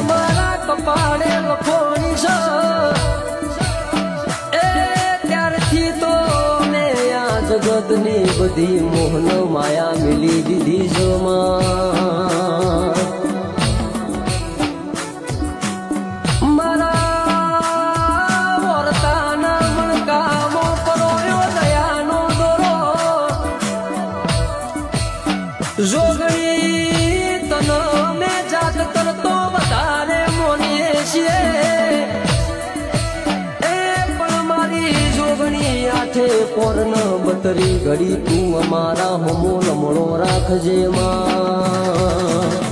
મારા કપાળે લખોણી છે એ ત્યારથી તો મેં આ જગતની બધી મોહન માયા મિલી દીધી છે જોગણી તને મેં જાત કરતો વધારે મોનીએ છીએ એ પણ મારી જોગણી આઠે પોરન બતરી ઘડી તું અમારા હોમો લમણો રાખજે માં